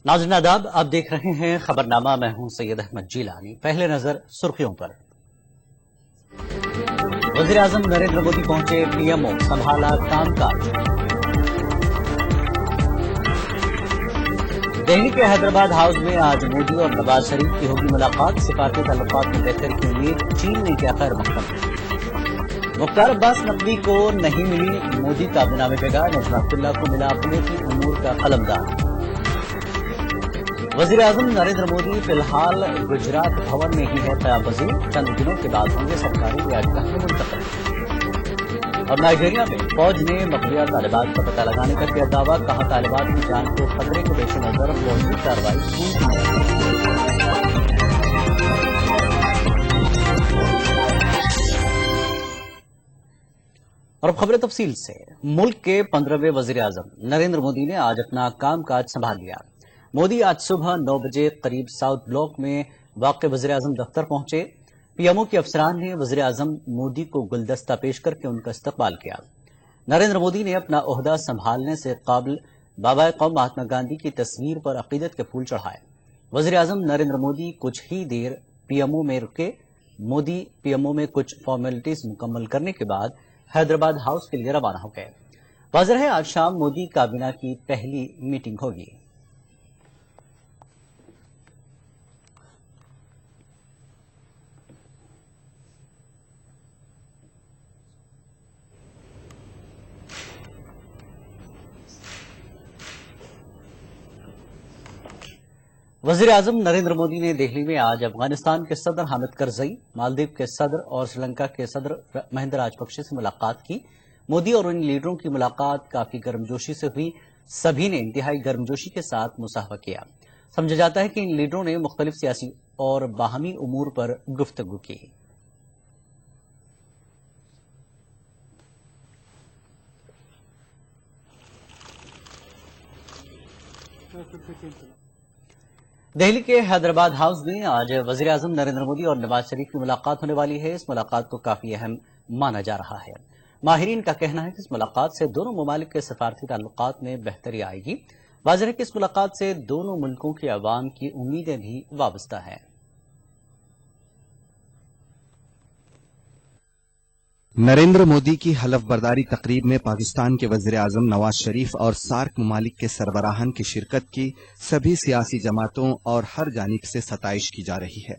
नाज़रीन आदाब, आप देख रहे हैं खबरनामा। मैं हूं सैयद अहमद जीलानी। पहले नजर सुर्खियों पर। वज़ीर आज़म नरेंद्र मोदी पहुंचे पीएमओ, संभाला कामकाज। दिल्ली के हैदराबाद हाउस में आज मोदी और नवाज शरीफ की होगी मुलाकात। सिफारती ताल्लुकात में बेहतरी की उम्मीद, चीन ने किया खैर मकदम। मुख्तार अब्बास नकवी को नहीं मिली मोदी काबीना में जगह, नजमा को मिला अपने की उमूर का कलमदार। वज़ीर आज़म नरेंद्र मोदी फिलहाल गुजरात भवन में ही है क़याम पज़ीर। चंद दिनों के बाद होंगे सरकारी रियासत में मुंतकिल। और नाइजीरिया में फौज ने मकबूजा तालिबान का पता लगाने का किया दावा। कहा तालिबान की जान को खतरे के पेश नजर फौजी कार्रवाई पूरी। और अब खबरें तफसील से। मुल्क के 15वें वज़ीर आज़म नरेंद्र मोदी ने आज अपना कामकाज संभाल लिया। मोदी आज सुबह 9 बजे करीब साउथ ब्लॉक में वाक़ वज़ीर आज़म दफ्तर पहुंचे। पीएमओ के अफसरान ने वज़ीर आज़म मोदी को गुलदस्ता पेश करके उनका इस्तकबाल किया। नरेंद्र मोदी ने अपना ओहदा संभालने से काबिल बाबा कौम महात्मा गांधी की तस्वीर पर अकीदत के फूल चढ़ाए। वज़ीर आज़म नरेंद्र मोदी कुछ ही देर पीएमओ में रुके। मोदी पीएमओ में कुछ फॉर्मेलिटीज मुकम्मल करने के बाद हैदराबाद हाउस के लिए रवाना हो गए। वाज़ेह है आज शाम मोदी काबीना की पहली मीटिंग होगी। वज़ीर आज़म नरेंद्र मोदी ने दिल्ली में आज अफगानिस्तान के सदर हामिद करज़ई, मालदीव के सदर और श्रीलंका के सदर महिंदा राजपक्षे से मुलाकात की। मोदी और इन लीडरों की मुलाकात काफी गर्मजोशी से हुई। सभी ने इंतहाई गर्मजोशी के साथ मुसाफा किया। समझा जाता है कि इन लीडरों ने मुख्तलिफ सियासी और बाहमी उमूर पर गुफ्तगू की। दिल्ली के हैदराबाद हाउस में आज वज़ीर आज़म नरेंद्र मोदी और नवाज शरीफ की मुलाकात होने वाली है। इस मुलाकात को काफी अहम माना जा रहा है। माहिरीन का कहना है कि इस मुलाकात से दोनों ममालिक के सफारती ताल्लुकात में बेहतरी आएगी। वाज़ेह है कि इस मुलाकात से दोनों मुल्कों की अवाम की उम्मीदें भी वाबस्ता हैं। नरेंद्र मोदी की हलफ बर्दारी तकरीब में पाकिस्तान के वज़ीर आज़म नवाज शरीफ और सार्क ममालिक के सरबराहान की शिरकत की सभी सियासी जमातों और हर जानिब से सताइश की जा रही है।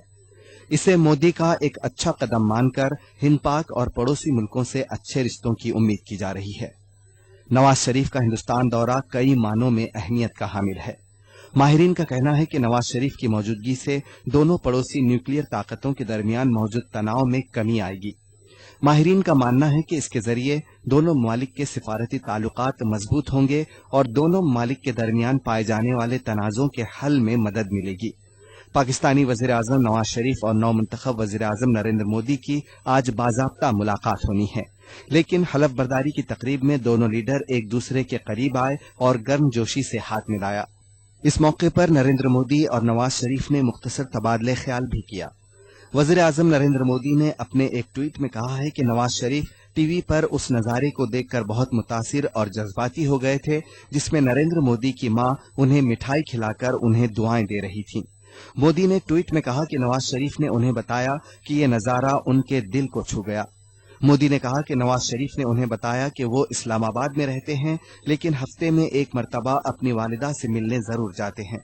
इसे मोदी का एक अच्छा कदम मानकर हिंद पाक और पड़ोसी मुल्कों से अच्छे रिश्तों की उम्मीद की जा रही है। नवाज शरीफ का हिंदुस्तान दौरा कई मानों में अहमियत का हामिल है। माहिरीन का कहना है कि नवाज शरीफ की मौजूदगी से दोनों पड़ोसी न्यूक्लियर ताकतों के दरमियान मौजूद तनाव में कमी आएगी। माहिरीन का मानना है कि इसके जरिए दोनों ममालिक के सिफारती ताल्लुकात मजबूत होंगे और दोनों ममालिक के दरमियान पाए जाने वाले तनाज़ों के हल में मदद मिलेगी। पाकिस्तानी वज़ीर आज़म नवाज शरीफ और नौमुंतखब वज़ीर आज़म नरेंद्र मोदी की आज बाज़ाब्ता मुलाकात होनी है, लेकिन हलफ बर्दारी की तकरीब में दोनों लीडर एक दूसरे के करीब आए और गर्मजोशी से हाथ मिलाया। इस मौके पर नरेंद्र मोदी और नवाज शरीफ ने मुख्तसर तबादले ख्याल भी किया। वज़ीर आज़म नरेंद्र मोदी ने अपने एक ट्वीट में कहा है कि नवाज शरीफ टीवी पर उस नज़ारे को देखकर बहुत मुतासिर और जज्बाती हो गए थे जिसमें नरेंद्र मोदी की मां उन्हें मिठाई खिलाकर उन्हें दुआएं दे रही थीं। मोदी ने ट्वीट में कहा कि नवाज शरीफ ने उन्हें बताया कि ये नज़ारा उनके दिल को छू गया। मोदी ने कहा कि नवाज शरीफ ने उन्हें बताया कि वो इस्लामाबाद में रहते हैं, लेकिन हफ्ते में एक मरतबा अपनी वालिदा से मिलने जरूर जाते हैं।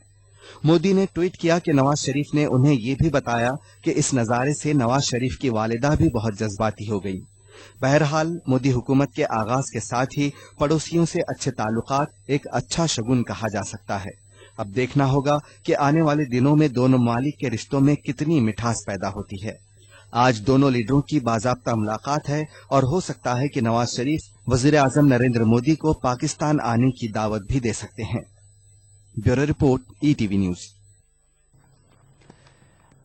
मोदी ने ट्वीट किया कि नवाज शरीफ ने उन्हें ये भी बताया कि इस नज़ारे से नवाज शरीफ की वालिदा भी बहुत जज्बाती हो गई। बहरहाल मोदी हुकूमत के आगाज के साथ ही पड़ोसियों से अच्छे ताल्लुकात एक अच्छा शगुन कहा जा सकता है। अब देखना होगा कि आने वाले दिनों में दोनों ममालिक के रिश्तों में कितनी मिठास पैदा होती है। आज दोनों लीडरों की बाज़ाब्ता मुलाकात है और हो सकता है कि नवाज शरीफ वज़ीर आज़म नरेंद्र मोदी को पाकिस्तान आने की दावत भी दे सकते हैं। Bureau report, ETV news.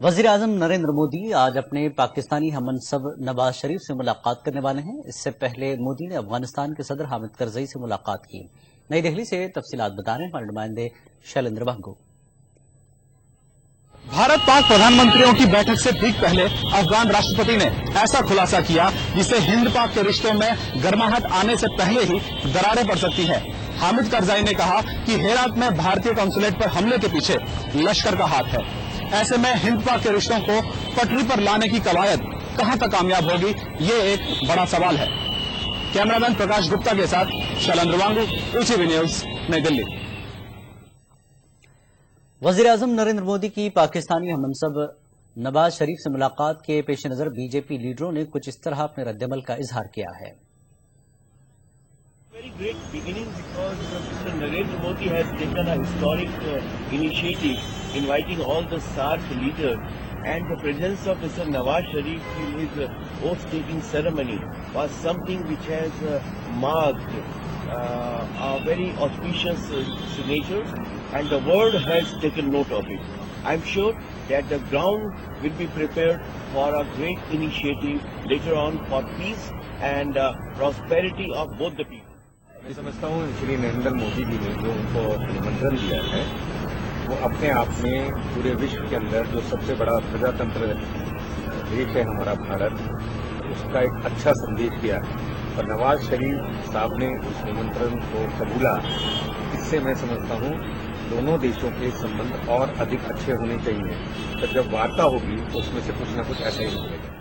वज़ीर आज़म नरेंद्र मोदी आज अपने पाकिस्तानी हममनसब नवाज शरीफ से मुलाकात करने वाले हैं। इससे पहले मोदी ने अफगानिस्तान के सदर हामिद करज़ई से मुलाकात की। नई दिल्ली से तफसीलात बता रहे हैं हमारे नुमाइंदे शैलेंद्र बंगू। भारत पाक प्रधानमंत्रियों की बैठक से ठीक पहले अफगान राष्ट्रपति ने ऐसा खुलासा किया जिससे हिंद पाक के रिश्तों में गर्माहट आने से पहले ही दरारें पड़ सकती है। हामिद करजाई ने कहा कि हेरात में भारतीय कॉन्सुलेट पर हमले के पीछे लश्कर का हाथ है। ऐसे में हिंद पाक के रिश्तों को पटरी पर लाने की कवायद कहां तक कामयाब होगी, ये एक बड़ा सवाल है। कैमरामैन प्रकाश गुप्ता के साथ शैलेंद्र वांगू, ईटीवी न्यूज, नई दिल्ली। वज़ीर-ए-आज़म नरेंद्र मोदी की पाकिस्तानी हममनसब नवाज शरीफ से मुलाकात के पेश नज़र बीजेपी लीडरों ने कुछ इस तरह अपने रद्दमल का इजहार किया है। Very great beginning because Mr. Narendra Modi has taken a historic initiative inviting all the SAARC leaders, and the presence of Mr. Nawaz Sharif in his oath-taking ceremony was something which has marked a very auspicious signature, and the world has taken note of it. I'm sure that the ground will be prepared for a great initiative later on for peace and prosperity of both the people. मैं समझता हूँ श्री नरेंद्र मोदी जी ने जो उनको निमंत्रण दिया है वो अपने आप में पूरे विश्व के अंदर जो सबसे बड़ा प्रजातंत्र देश है हमारा भारत, उसका एक अच्छा संदेश दिया है। और नवाज शरीफ साहब ने उस निमंत्रण को कबूला, इससे मैं समझता हूँ दोनों देशों के संबंध और अधिक अच्छे होने चाहिए। तो जब वार्ता होगी तो उसमें से कुछ न कुछ ऐसा ही निकलेगा।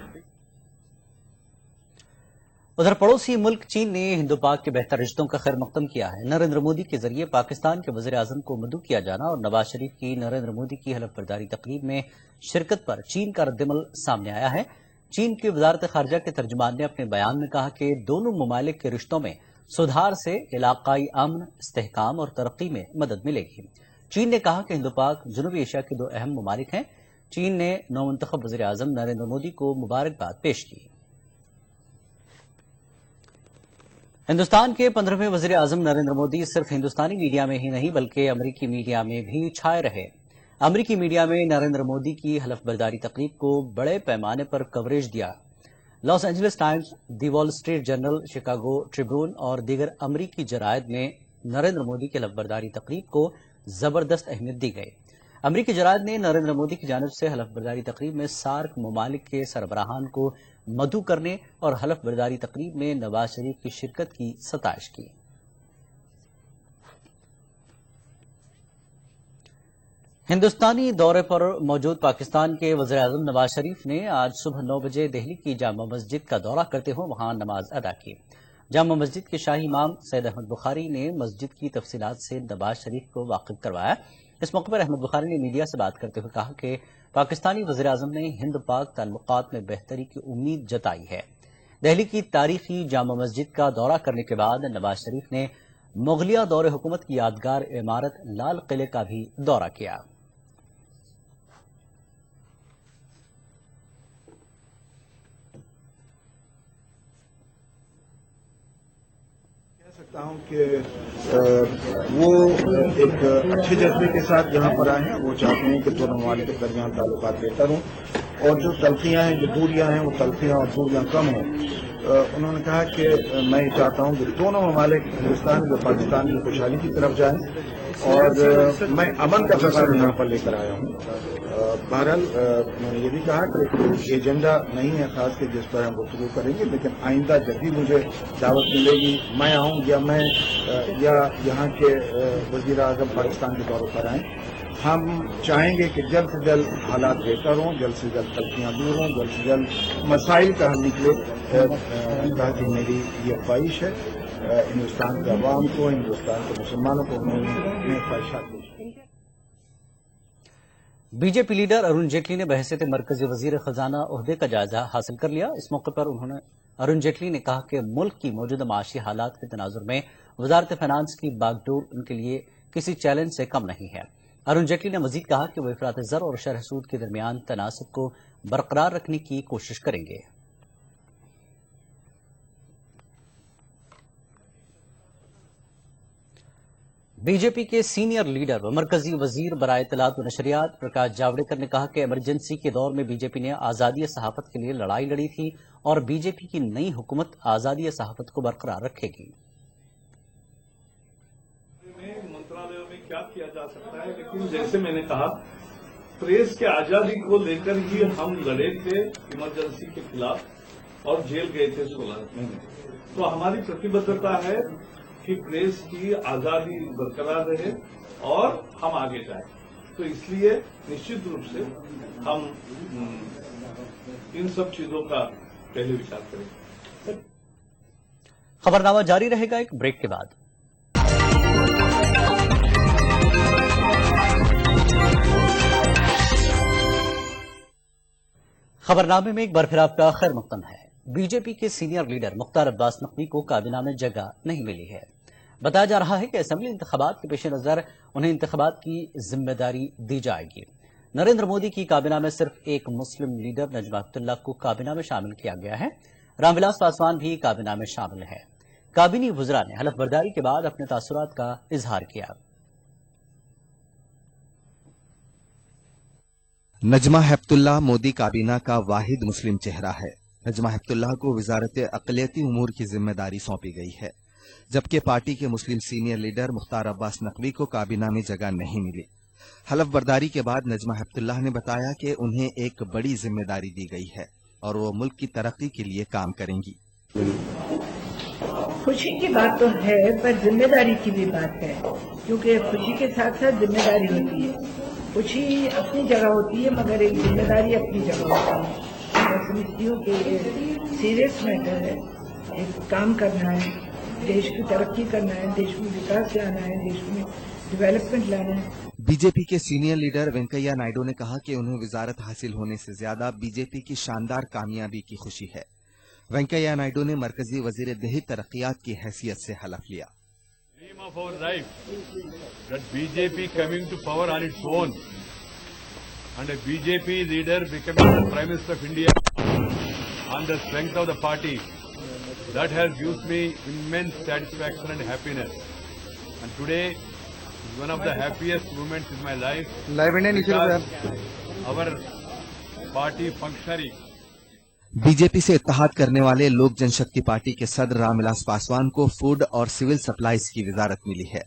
उधर पड़ोसी मुल्क चीन ने हिंदू पाक के बेहतर रिश्तों का खैर मकदम किया है। नरेंद्र मोदी के जरिए पाकिस्तान के वज़ीर-ए-आज़म को मदऊ किया जाना और नवाज शरीफ की नरेंद्र मोदी की हलफ बर्दारी तकरीब में शिरकत पर चीन का रद्दमल सामने आया है। चीन की वजारत खारजा के तर्जुमान ने अपने बयान में कहा कि दोनों ममालिक के रिश्तों में सुधार से इलाकाई अमन, इस्तेहकाम और तरक्की में मदद मिलेगी। चीन ने कहा कि हिंदू पाक जनूबी एशिया के दो अहम ममालिक हैं। चीन ने नौमंतखब वज़ीर-ए-आज़म नरेंद्र मोदी को मुबारकबाद पेश की। हिंदुस्तान के 15वें वज़ीर-ए-आज़म नरेंद्र मोदी सिर्फ हिंदुस्तानी मीडिया में ही नहीं बल्कि अमरीकी मीडिया में भी छाए रहे। अमरीकी मीडिया में नरेंद्र मोदी की हलफ बर्दारी तकरीब को बड़े पैमाने पर कवरेज दिया। Los Angeles times, the wall street journal, Chicago Tribune और दीगर अमरीकी जरायद में नरेंद्र मोदी की हलफ बर्दारी तकरीब को जबरदस्त अहमियत दी गई। अमरीकी जरायद ने नरेंद्र मोदी की जानिब से हलफ बर्दारी तकरीब में सार्क ममालिक के सरबराहान को मदऊ करने और हलफ बर्दारी तकरीब में नवाज शरीफ की शिरकत की सताइश की। हिंदुस्तानी दौरे पर मौजूद पाकिस्तान के वज़ीर-ए-आज़म नवाज शरीफ ने आज सुबह 9 बजे दिल्ली की जामा मस्जिद का दौरा करते हुए वहां नमाज अदा की। जामा मस्जिद के शाही इमाम सैयद अहमद बुखारी ने मस्जिद की तफसीलात से नवाज शरीफ को वाकिफ करवाया। इस मौके पर अहमद बुखारी ने मीडिया से बात करते हुए कहा कि पाकिस्तानी वज़ीर-ए-आज़म ने हिंद पाक ताल्लुकात में बेहतरी की उम्मीद जताई है। दिल्ली की तारीखी जामा मस्जिद का दौरा करने के बाद नवाज शरीफ ने मुगलिया दौरे हुकूमत की यादगार इमारत लाल किले का भी दौरा किया। सकता हूं कि वो एक अच्छे जज्बे के साथ यहाँ पर आए हैं। वो चाहते हैं कि दोनों ममालिक के दरमियान ताल्लुकात बेहतर हों और जो तलखियाँ हैं, जो दूरियां हैं, वो तलखियाँ और दूरियां कम हों। उन्होंने कहा कि मैं ये चाहता हूँ कि दोनों ममालिक हिंदुस्तान और पाकिस्तान की खुशहाली की तरफ जाएं और मैं अमन का फैसला यहाँ पर लेकर आया हूँ। बहरहाल उन्होंने ये भी कहा कि एजेंडा नहीं है खास के जिस पर हम गुफ्तगू करेंगे, लेकिन आइंदा जब भी मुझे दावत मिलेगी मैं आऊँ या यहाँ के वज़ीर-ए-आज़म पाकिस्तान के दौरे पर आएँ। हम चाहेंगे कि जल्द से जल्द हालात बेहतर हों, जल्द से जल्द तलखियाँ दूर हों, जल्द से जल्द मसाइल का हल निकले। कहा कि मेरी ये ख्वाहिश है हिंदुस्तान के अवाम को, हिंदुस्तान के मुसलमानों को मैं ख्वाहिशात पेश की। बीजेपी लीडर अरुण जेटली ने बहैसियत मरकजी वजीर खजाना ओहदे का जायजा हासिल कर लिया। इस मौके पर अरुण जेटली ने कहा कि मुल्क की मौजूदा माशी हालात के तनाजुर में वजारत फाइनेंस की बागडोर उनके लिए किसी चैलेंज से कम नहीं है। अरुण जेटली ने मजीद कहा कि वो इफरात ज़र और शरह सूद के दरमियान तनासब को बरकरार रखने की कोशिश करेंगे। बीजेपी के सीनियर लीडर व मरकजी वजीर बराए इत्तलात व नशरियात प्रकाश जावड़ेकर ने कहा कि इमरजेंसी के दौर में बीजेपी ने आज़ादी सहाफत के लिए लड़ाई लड़ी थी और बीजेपी की नई हुकूमत आज़ादी सहाफत को बरकरार रखेगी। मंत्रालयों में क्या किया जा सकता है, लेकिन जैसे मैंने कहा प्रेस के आजादी को लेकर ही हम लड़े थे इमरजेंसी के खिलाफ और जेल गए थे 16 महीने। तो हमारी प्रतिबद्धता है कि प्रेस की आजादी बरकरार रहे और हम आगे जाएं। तो इसलिए निश्चित रूप से हम इन सब चीजों का पहले विचार करेंगे। खबरनामा जारी रहेगा एक ब्रेक के बाद। खबरनामे में एक बार फिर आपका खैर मकदम है। बीजेपी के सीनियर लीडर मुख्तार अब्बास नकवी को काबीना में जगह नहीं मिली है। बताया जा रहा है कि असेंबली इंतखाबात के पेश नजर उन्हें इंतखाबात की जिम्मेदारी दी जाएगी। नरेंद्र मोदी की काबीना में सिर्फ एक मुस्लिम लीडर नजमा हेपतुल्ला को काबीना में शामिल किया गया है। रामविलास पासवान भी काबीना में शामिल है। काबीनी वुज़रा ने हलफ बर्दारी के बाद अपने तासुरात का इजहार किया। नजमा हेपतुल्ला मोदी काबीना का वाहिद मुस्लिम चेहरा है। नजमा हेपतुल्ला को वजारत अक़लियती उमूर की जिम्मेदारी सौंपी गई है, जबकि पार्टी के मुस्लिम सीनियर लीडर मुख्तार अब्बास नकवी को काबीना में जगह नहीं मिली। हलफ बर्दारी के बाद नजमा हेपतुल्ला ने बताया कि उन्हें एक बड़ी जिम्मेदारी दी गई है और वो मुल्क की तरक्की के लिए काम करेंगी। खुशी की बात तो है, पर जिम्मेदारी की भी बात है, क्योंकि खुशी के साथ साथ जिम्मेदारी होती है। खुशी अपनी जगह होती है, मगर एक जिम्मेदारी अपनी जगह होती है। मैं समझती हूँ कि ये सीरियस मैटर है। एक काम करना है, देश की तरक्की करना है, देश में विकास लाना है, देश में डेवलपमेंट लाना है। बीजेपी के सीनियर लीडर वेंकैया नायडू ने कहा कि उन्हें वजारत हासिल होने से ज्यादा बीजेपी की शानदार कामयाबी की खुशी है। वेंकैया नायडू ने मरकजी वजीर देही तरक्कियात की हैसियत से हलफ लिया। Dream of our life that BJP coming to power on its own and a BJP leader becoming the Prime Minister of India on the strength of the party, that has gives me immense satisfaction and happiness. And today is one of the happiest moments in my life because our party functionary BJP से इत्तेहाद करने वाले लोक जनशक्ति party के सदर रामविलास पासवान को food और civil supplies की वजारत मिली है।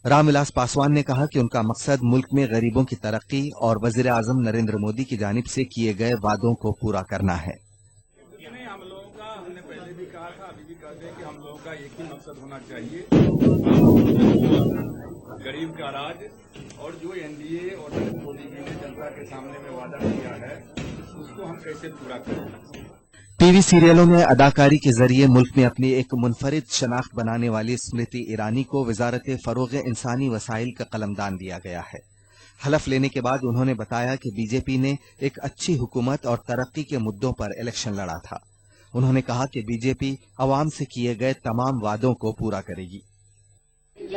रामविलास पासवान ने कहा कि उनका मकसद मुल्क में गरीबों की तरक्की और वजीर आजम नरेंद्र मोदी की जानिब से किए गए वादों को पूरा करना है। हम लोगों का, हमने पहले भी कहा था, अभी भी कहते हैं कि हम लोगों का एक ही मकसद होना चाहिए, गरीब का राज। और जो एनडीए और नरेंद्र मोदी जी ने जनता के सामने में वादा किया है, उसको हम कैसे पूरा करें। टीवी सीरियलों में अदाकारी के जरिए मुल्क में अपनी एक मुनफरिद शनाख्त बनाने वाली स्मृति ईरानी को वजारत फरोग इंसानी वसाइल का कलमदान दिया गया है। हलफ लेने के बाद उन्होंने बताया कि बीजेपी ने एक अच्छी हुकूमत और तरक्की के मुद्दों पर इलेक्शन लड़ा था। उन्होंने कहा कि बीजेपी अवाम से किए गए तमाम वादों को पूरा करेगी।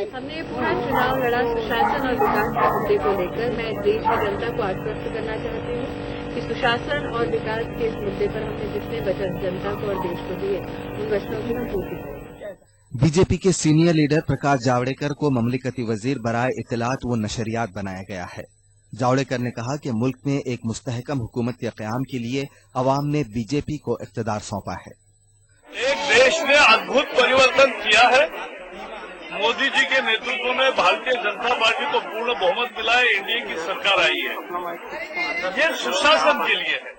हमने पूरा चुनाव लड़ा सुशासन और विकास के मुद्दे को लेकर। मैं देश की जनता को आश्वस्त करना चाहती हूँ कि सुशासन और विकास के इस मुद्दे पर हमने जितने वचन जनता को और देश को दिए, उन वचनों की हम पूर्ति करेंगे। बीजेपी के सीनियर लीडर प्रकाश जावड़ेकर को ममलिकती वजीर बराए इत्तलात व नशरियात बनाया गया है। जावड़ेकर ने कहा कि मुल्क में एक मुस्तहकम हुकूमत के क़याम के लिए अवाम ने बीजेपी को इख्तिदार सौंपा है। एक देश ने अद्भुत परिवर्तन किया है। मोदी जी के नेतृत्व में भारतीय जनता पार्टी को पूर्ण बहुमत मिला है, एनडीए की सरकार आई है। ये सुशासन के लिए है।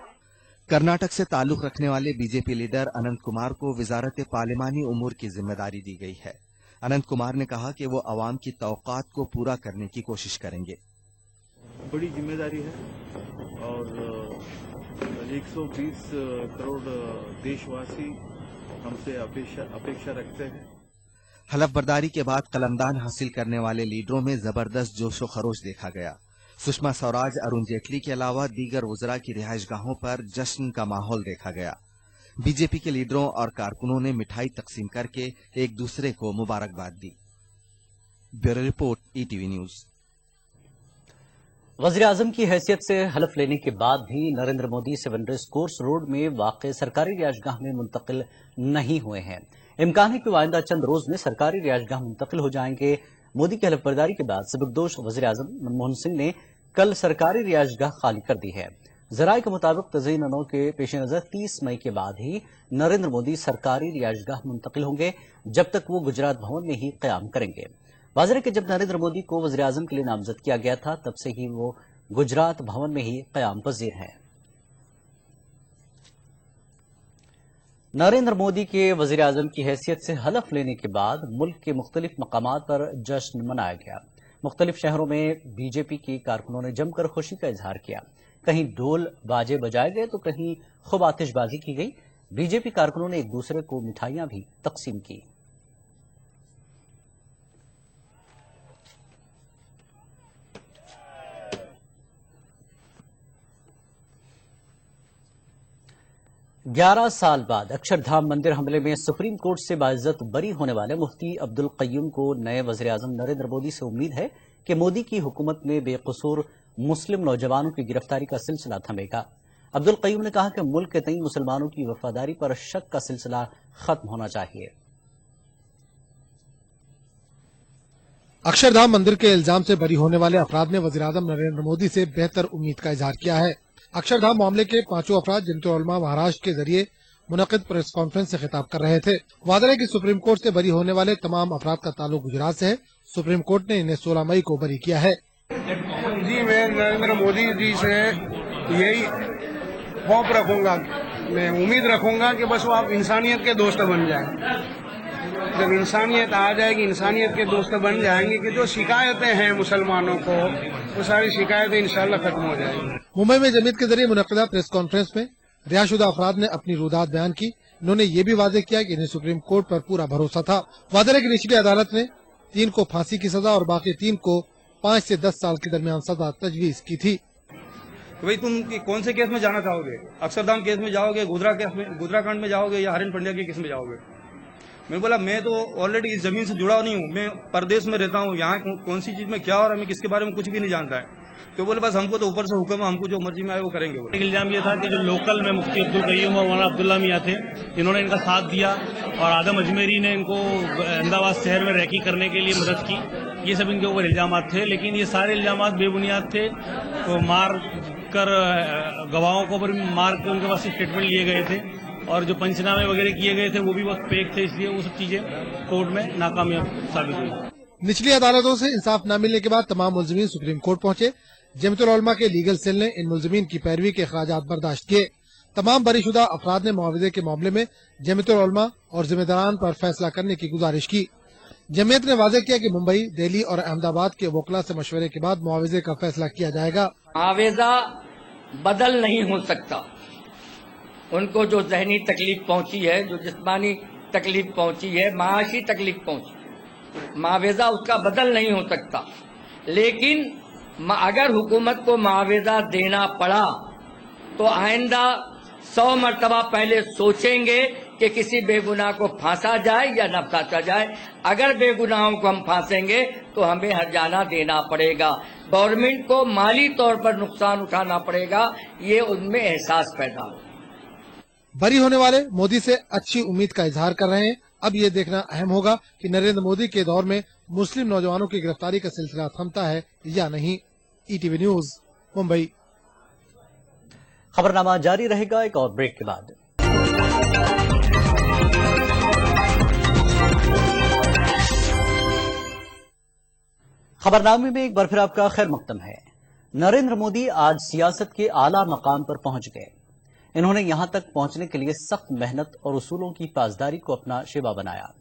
कर्नाटक से ताल्लुक रखने वाले बीजेपी लीडर अनंत कुमार को वजारत पार्लिमानी उमूर की जिम्मेदारी दी गई है। अनंत कुमार ने कहा कि वो अवाम की तवक्कात को पूरा करने की कोशिश करेंगे। बड़ी जिम्मेदारी है और 120 करोड़ देशवासी हमसे अपेक्षा रखते हैं। हलफ बर्दारी के बाद कलमदान हासिल करने वाले लीडरों में जबरदस्त जोशो खरोश देखा गया। सुषमा स्वराज, अरुण जेटली के अलावा दीगर वुज़रा की रिहाइशगाहों पर जश्न का माहौल देखा गया। बीजेपी के लीडरों और कारकुनों ने मिठाई तकसीम करके एक दूसरे को मुबारकबाद दी। Bureau report, ETV news. वज़ीर आज़म की हैसियत से हलफ लेने के बाद भी Narendra Modi 7 race course road में वाक़ सरकारी रिहाइशगाह में मुंतकिल नहीं हुए हैं। इम्कान है कि आइंदा चंद रोज में सरकारी रिहाइशगाह मुंतकिल हो जाएंगे। मोदी की हलफ बर्दारी के बाद सबकदोश वज़ीर आज़म मनमोहन सिंह ने कल सरकारी रिहाइशगाह खाली कर दी है। जराये के मुताबिक तज़यीन नौ के पेश नज़र 30 मई के बाद ही नरेंद्र मोदी सरकारी रिहाइशगाह मुंतकिल होंगे, जब तक वो गुजरात भवन में ही क़याम करेंगे। वाज़ेह है कि जब नरेंद्र मोदी को वज़ीर आज़म के लिए नामजद किया गया था, तब से ही वो गुजरात भवन में ही क़याम पज़ीर हैं। नरेंद्र मोदी के वजीर आजम की हैसियत से हलफ लेने के बाद मुल्क के मुख्तलिफ मकामात पर जश्न मनाया गया। मुख्तलिफ शहरों में बीजेपी के कारकुनों ने जमकर खुशी का इजहार किया। कहीं ढोल बाजे बजाए गए तो कहीं खूब आतिशबाजी की गई। बीजेपी कारकुनों ने एक दूसरे को मिठाइयां भी तकसीम की। ग्यारह साल बाद अक्षरधाम मंदिर हमले में सुप्रीम कोर्ट से बाइज्जत बरी होने वाले मुफ्ती अब्दुल कय्यूम को नए वज़ीर आज़म नरेंद्र मोदी से उम्मीद है कि मोदी की हुकूमत में बेकसूर मुस्लिम नौजवानों की गिरफ्तारी का सिलसिला थमेगा। अब्दुल कय्यूम ने कहा कि मुल्क के तई मुसलमानों की वफादारी पर शक का सिलसिला खत्म होना चाहिए। अक्षरधाम मंदिर के इल्जाम से बरी होने वाले अफराद ने वज़ीर आज़म नरेंद्र मोदी से बेहतर उम्मीद का इजहार किया है। अक्षरधाम मामले के पांचों अफराद जमतुल उलमा महाराष्ट्र के जरिए मुनक़िद प्रेस कॉन्फ्रेंस से खिताब कर रहे थे। वाज़ेह है कि सुप्रीम कोर्ट से बरी होने वाले तमाम अफराद का ताल्लुक गुजरात से है। सुप्रीम कोर्ट ने इन्हें 16 मई को बरी किया है। जी मैं नरेंद्र मोदी जी से यही होप रखूंगा, मैं उम्मीद रखूंगा कि बस वो आप इंसानियत के दोस्त बन जाए। जब इंसानियत आ जाएगी, इंसानियत के दोस्त बन जाएंगे कि जो शिकायतें हैं मुसलमानों को, वो सारी शिकायतें इंशाल्लाह खत्म हो जाएंगी। मुंबई में जमीयत के जरिए मुनक़िदा प्रेस कॉन्फ्रेंस में रिहाशुदा अफराद ने अपनी रुदात बयान की। इन्होंने ये भी वाज़ेह किया कि इन्हें सुप्रीम कोर्ट पर पूरा भरोसा था। वाज़ेह है कि निचली अदालत ने 3 को फांसी की सजा और बाकी 3 को 5 से 10 साल के दरमियान सजा तजवीज की थी। भाई तुम कौन से केस में जाना चाहोगे? अक्षरधाम केस में जाओगे, गोधरा कांड में जाओगे या हरिन पंड्या के केस में जाओगे? मैं बोला मैं तो ऑलरेडी इस जमीन से जुड़ा नहीं हूँ, मैं परदेश में रहता हूँ, यहाँ कौन सी चीज में क्या हो रहा है मैं किसके बारे में कुछ भी नहीं जानता है। तो बोले बस हमको तो ऊपर से हुक्म है, हमको जो मर्जी में आए वो करेंगे। एक इल्जाम ये था कि जो लोकल में मुफ्ती अब्दुल कय्यूम और मौलाना अब्दुल्ला मियां थे, इन्होंने इनका साथ दिया और आदम अजमेरी ने इनको अहमदाबाद शहर में रैकी करने के लिए मदद की। ये सब इनके ऊपर इल्जाम थे, लेकिन ये सारे इल्जाम बेबुनियाद थे। तो मार कर गवाहों को मार के उनके पास स्टेटमेंट लिए गए थे और जो पंचनामे वगैरह किए गए थे वो भी बहुत फेक थे, इसलिए वो सब चीजें कोर्ट में नाकामयाब साबित हुई। निचली अदालतों से इंसाफ न मिलने के बाद तमाम मुलजिमीन सुप्रीम कोर्ट पहुंचे। जमतुल उलमा के लीगल सेल ने इन मुलजिमीन की पैरवी के अखराजात बर्दाश्त किए। तमाम बरीशुदा अफराद ने मुआवजे के मामले में जमतुल उलमा और जिम्मेदारान पर फैसला करने की गुजारिश की। जमीयत ने वाज़ेह किया कि मुंबई, दिल्ली और अहमदाबाद के वकला से मशवरे के बाद मुआवजे का फैसला किया जाएगा। मुआवजा बदल नहीं हो सकता। उनको जो जहनी तकलीफ पहुंची है, जो जिस्मानी तकलीफ पहुंची है, माशी तकलीफ पहुंची, मुआवजा उसका बदल नहीं हो सकता। लेकिन अगर हुकूमत को मुआवजा देना पड़ा तो आइंदा 100 मरतबा पहले सोचेंगे कि किसी बेगुनाह को फांसा जाए या न फांसा जाए। अगर बेगुनाहों को हम फांसेंगे तो हमें हर्जाना देना पड़ेगा, गवर्नमेंट को माली तौर पर नुकसान उठाना पड़ेगा। ये उनमें एहसास पैदा हो। बरी होने वाले मोदी से अच्छी उम्मीद का इजहार कर रहे हैं। अब ये देखना अहम होगा कि नरेंद्र मोदी के दौर में मुस्लिम नौजवानों की गिरफ्तारी का सिलसिला थमता है या नहीं। ETV news, Mumbai. खबरनामा जारी रहेगा एक और ब्रेक के बाद। खबरनामे में एक बार फिर आपका खैर मकदम है। नरेंद्र मोदी आज सियासत के आला मकाम पर पहुंच गए। इन्होंने यहां तक पहुंचने के लिए सख्त मेहनत और उसूलों की पासदारी को अपना शिवा बनाया।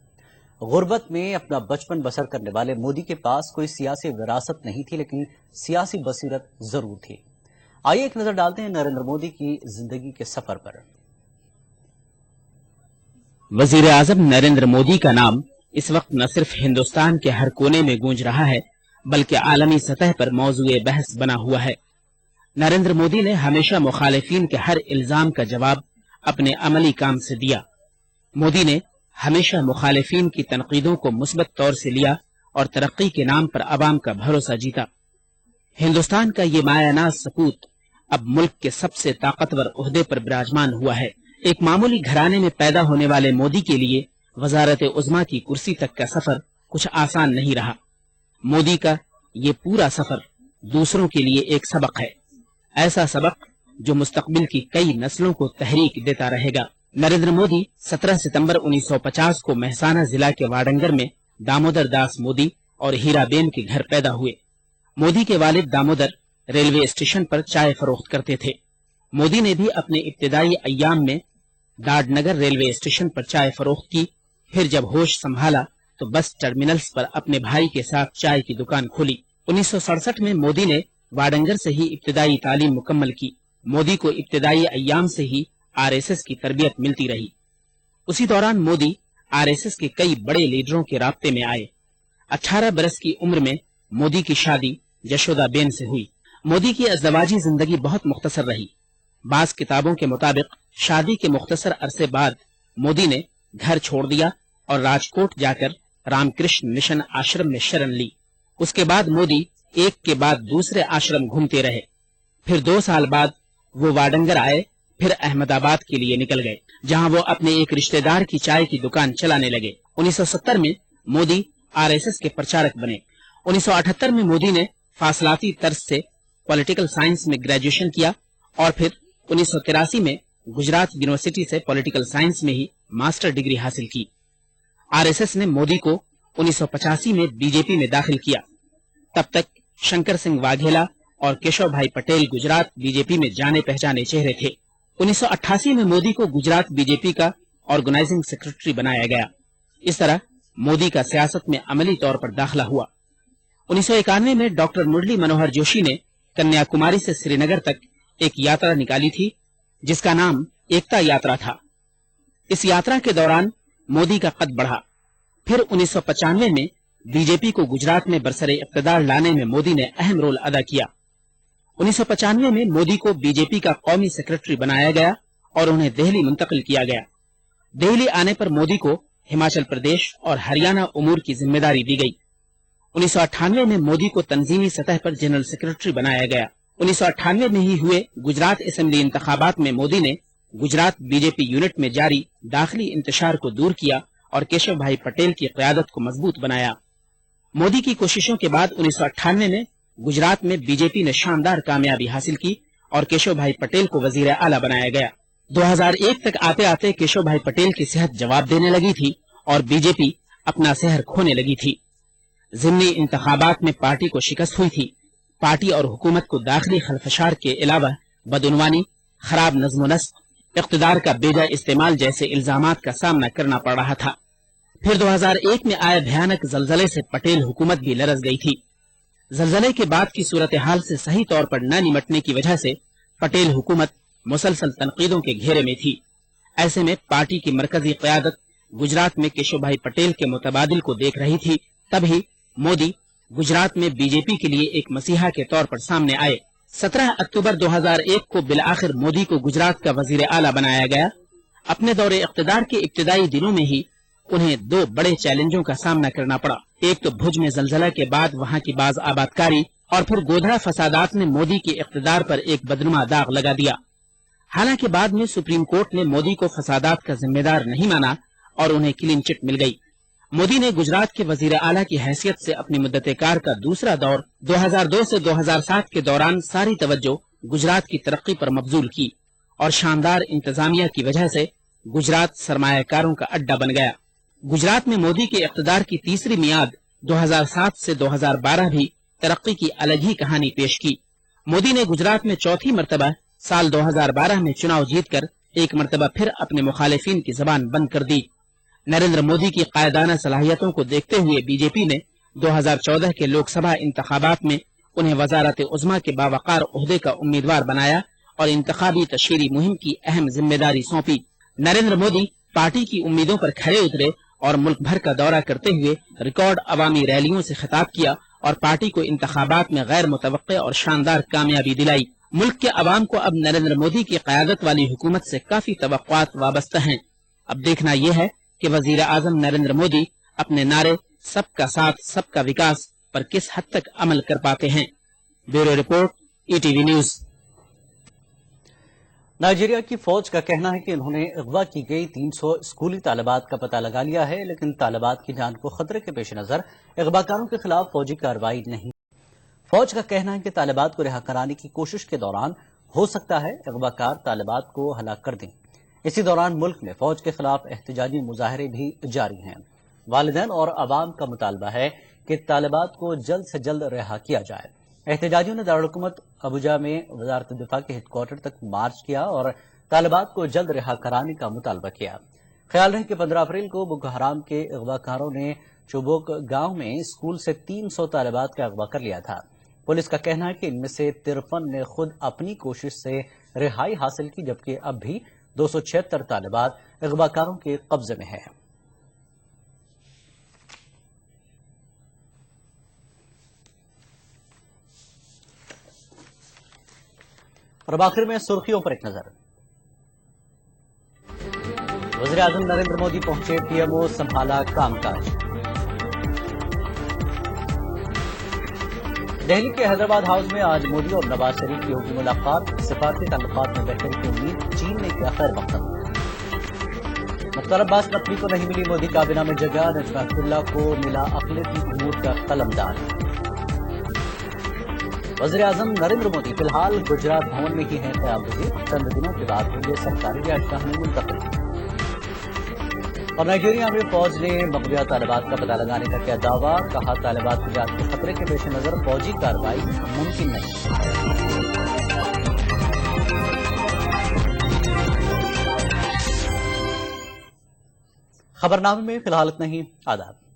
गुर्बत में अपना बचपन बसर करने वाले मोदी के पास कोई सियासी विरासत नहीं थी, लेकिन सियासी बसीरत जरूर थी। आइए एक नजर डालते हैं नरेंद्र मोदी की जिंदगी के सफर पर। वजीर आजम नरेंद्र मोदी का नाम इस वक्त न सिर्फ हिंदुस्तान के हर कोने में गूंज रहा है, बल्कि आलमी सतह पर मौजूए बहस बना हुआ है। नरेंद्र मोदी ने हमेशा मुखालिफिन के हर इल्जाम का जवाब अपने अमली काम से दिया। मोदी ने हमेशा मुखालिफिन की तनकीदों को मुस्बत तौर से लिया और तरक्की के नाम पर अवाम का भरोसा जीता। हिंदुस्तान का ये मायानाज सपूत अब मुल्क के सबसे ताकतवर ओहदे पर विराजमान हुआ है। एक मामूली घराने में पैदा होने वाले मोदी के लिए वजारत उज़्मा की कुर्सी तक का सफर कुछ आसान नहीं रहा। मोदी का ये पूरा सफर दूसरों के लिए एक सबक है, ऐसा सबक जो मुस्तकबिल की कई नस्लों को तहरीक देता रहेगा। नरेंद्र मोदी 17 सितंबर 1950 को मेहसाना जिला के वाडंगर में दामोदर दास मोदी और हीराबेन के घर पैदा हुए। मोदी के वालिद दामोदर रेलवे स्टेशन पर चाय फरोख्त करते थे। मोदी ने भी अपने इब्तिदाई अय्याम में डाड नगर रेलवे स्टेशन पर चाय फरोख्त की। फिर जब होश संभाला तो बस टर्मिनल्स पर अपने भाई के साथ चाय की दुकान खोली। 1967 में मोदी ने वाडंगर से ही इब्तिदाई तालीम मुकम्मल की। मोदी को इब्तिदाई अय्याम से ही आरएसएस की तरबियत मिलती रही। उसी दौरान मोदी आरएसएस के कई बड़े लीडरों के राब्ते में आए। 18 बरस की उम्र में मोदी की शादी यशोदा बेन से हुई। मोदी की अज़दवाजी जिंदगी बहुत मुख्तसर रही। बाज किताबों के मुताबिक शादी के मुख्तसर अरसे बाद मोदी ने घर छोड़ दिया और राजकोट जाकर रामकृष्ण मिशन आश्रम में शरण ली। उसके बाद मोदी एक के बाद दूसरे आश्रम घूमते रहे। फिर 2 साल बाद वो वाडंगर आए, फिर अहमदाबाद के लिए निकल गए, जहां वो अपने एक रिश्तेदार की चाय की दुकान चलाने लगे। 1970 में मोदी आरएसएस के प्रचारक बने। 1978 में मोदी ने फासलाती तर्ज से पॉलिटिकल साइंस में ग्रेजुएशन किया और फिर 1983 में गुजरात यूनिवर्सिटी से पॉलिटिकल साइंस में ही मास्टर डिग्री हासिल की। आरएसएस ने मोदी को 1985 में बीजेपी में दाखिल किया। तब तक शंकर सिंह वाघेला और केशव भाई पटेल गुजरात बीजेपी में जाने पहचाने चेहरे थे। 1988 में मोदी को गुजरात बीजेपी का ऑर्गेनाइजिंग सेक्रेटरी बनाया गया। इस तरह मोदी का सियासत में अमली तौर पर दाखिला हुआ। 1991 में डॉक्टर मुरली मनोहर जोशी ने कन्याकुमारी से श्रीनगर तक एक यात्रा निकाली थी, जिसका नाम एकता यात्रा था। इस यात्रा के दौरान मोदी का कद बढ़ा। फिर 1995 में बीजेपी को गुजरात में बरसरे इक़्तिदार लाने में मोदी ने अहम रोल अदा किया। 1995 में मोदी को बीजेपी का कौमी सेक्रेटरी बनाया गया और उन्हें दिल्ली मुंतकिल किया गया। दिल्ली आने पर मोदी को हिमाचल प्रदेश और हरियाणा उमूर की जिम्मेदारी दी गई। 1998 में मोदी को तंजीमी सतह पर जनरल सेक्रेटरी बनाया गया। 1998 में ही हुए गुजरात असेंबली इंतखाबात में मोदी ने गुजरात बीजेपी यूनिट में जारी दाखिली इंतशार को दूर किया और केशव भाई पटेल की क़यादत को मजबूत बनाया। मोदी की कोशिशों के बाद 1998 में गुजरात में बीजेपी ने शानदार कामयाबी हासिल की और केशव भाई पटेल को वजीर आला बनाया गया। 2001 तक आते आते केशव भाई पटेल की सेहत जवाब देने लगी थी और बीजेपी अपना सहर खोने लगी थी। ज़िमनी इंतखाबात में पार्टी को शिकस्त हुई थी। पार्टी और हुकूमत को दाखिली खलफशार के अलावा बदउनवानी, खराब नज़्म-ओ-नस्क, इक़्तिदार का बेजा इस्तेमाल जैसे इल्जामात का सामना करना पड़ रहा था। फिर 2001 में आए भयानक जलजले से पटेल हुकूमत भी लरज़ गई थी। जलजले के बाद की सूरत हाल से सही तौर पर न निमटने की वजह से पटेल हुकूमत मुसलसल तनकीदों के घेरे में थी। ऐसे में पार्टी की मरकजी क़यादत गुजरात में केशव भाई पटेल के मुतबादिल को देख रही थी। तभी मोदी गुजरात में बीजेपी के लिए एक मसीहा के तौर पर सामने आए। 17 अक्टूबर 2001 को बिलआखिर मोदी को गुजरात का वजीर आला बनाया गया। अपने दौरे इक़्तिदार के इब्तिदाई दिनों में ही उन्हें 2 बड़े चैलेंजों का सामना करना पड़ा। एक तो भुज में जलजला के बाद वहां की बाज आबादकारी और फिर गोधरा फसादात ने मोदी के इक़्तिदार पर एक बदनुमा दाग लगा दिया। हालांकि बाद में सुप्रीम कोर्ट ने मोदी को फसादात का जिम्मेदार नहीं माना और उन्हें क्लीन चिट मिल गई। मोदी ने गुजरात के वजीर आला की हैसियत से अपनी मुद्दत-ए-कार का दूसरा दौर 2002 से 2007 के दौरान सारी तवज्जो गुजरात की तरक्की पर मबजूल की और शानदार इंतजामिया की वजह से गुजरात सरमायाकारों का अड्डा बन गया। गुजरात में मोदी के इक़्तिदार की तीसरी मियाद 2007 से 2012 भी तरक्की की अलग ही कहानी पेश की। मोदी ने गुजरात में चौथी मरतबा साल 2012 में चुनाव जीतकर एक मरतबा फिर अपने मुखालिफिन की जबान बंद कर दी। नरेंद्र मोदी की कायदाना सलाहियतों को देखते हुए बीजेपी ने 2014 के लोकसभा इंतखाबात में उन्हें वजारत उज़्मा के बावकार ओहदे का उम्मीदवार बनाया और इंतखाबी तशहीरी मुहिम की अहम जिम्मेदारी सौंपी। नरेंद्र मोदी पार्टी की उम्मीदों पर खरे उतरे और मुल्क भर का दौरा करते हुए रिकॉर्ड अवामी रैलियों से खिताब किया और पार्टी को इंतखाबात में गैर मुतवक्के और शानदार कामयाबी दिलाई। मुल्क के अवाम को अब नरेंद्र मोदी की क़यादत वाली हुकूमत से काफी तवक्कुआत वाबस्ता हैं। अब देखना यह है कि वजीर आजम नरेंद्र मोदी अपने नारे सबका साथ सबका विकास पर किस हद तक अमल कर पाते हैं। Bureau report, ETV news. Nigeria की फौज का कहना है कि उन्होंने अगवा की गई 300 स्कूली तालिबात का पता लगा लिया है, लेकिन तालिबात की जान को खतरे के पेश नजर अगवाकारों के खिलाफ फौजी कार्रवाई नहीं। फौज का कहना है कि तालिबात को रिहा कराने की कोशिश के दौरान हो सकता है अगवाकार तालिबात को हलाक कर दें। इसी दौरान मुल्क में फौज के खिलाफ एहतजाजी मुजाहरे भी जारी हैं। वालिदैन और अवाम का मुतालबा है कि तालिबात को जल्द से जल्द रिहा किया जाए। एहतजाजियों ने दारुल हुकूमत अबुजा में वजारत दिफा के हेडक्वार्टर तक मार्च किया और तालिबात को जल्द रिहा कराने का मुतालबा किया। ख्याल रहे कि 15 अप्रैल को बोको हराम के अगवाकारों ने चुबोक गांव में स्कूल से 300 तालिबात का अगवा कर लिया था। पुलिस का कहना है कि इनमें से 53 ने खुद अपनी कोशिश से रिहाई हासिल की, जबकि अब भी 276 तालिबात अगवाकारों के कब्जे में है। और आखिर में सुर्खियों पर एक नजर। वज़ीर आज़म नरेंद्र मोदी पहुंचे, पीएमओ संभाला कामकाज। दिल्ली के हैदराबाद हाउस में आज मोदी और नवाज शरीफ की होगी मुलाकात। सिफारती ताल्लुकात में बेहतरी की उम्मीद, चीन ने किया खैर मकसद। मुख्तार अब्बास नकवी को नहीं मिली मोदी काबीना में जगह, नजमा हेपतुल्लाह को मिला अक़लियती उमूर का कलमदार। वज़ीर आज़म नरेंद्र मोदी फिलहाल गुजरात भवन में ही हैं क़यामपज़ीर, चंद दिनों के बाद होंगे सरकारी रिहायशगाह में मुंतकिल। और नाइजीरिया में फौज ने मकबूजा तालिबात का पता लगाने का किया दावा, कहा तालिबात की जात के खतरे के पेश नजर फौजी कार्रवाई मुमकिन नहीं। खबरनामे में फिलहाल इतना ही। आदाब।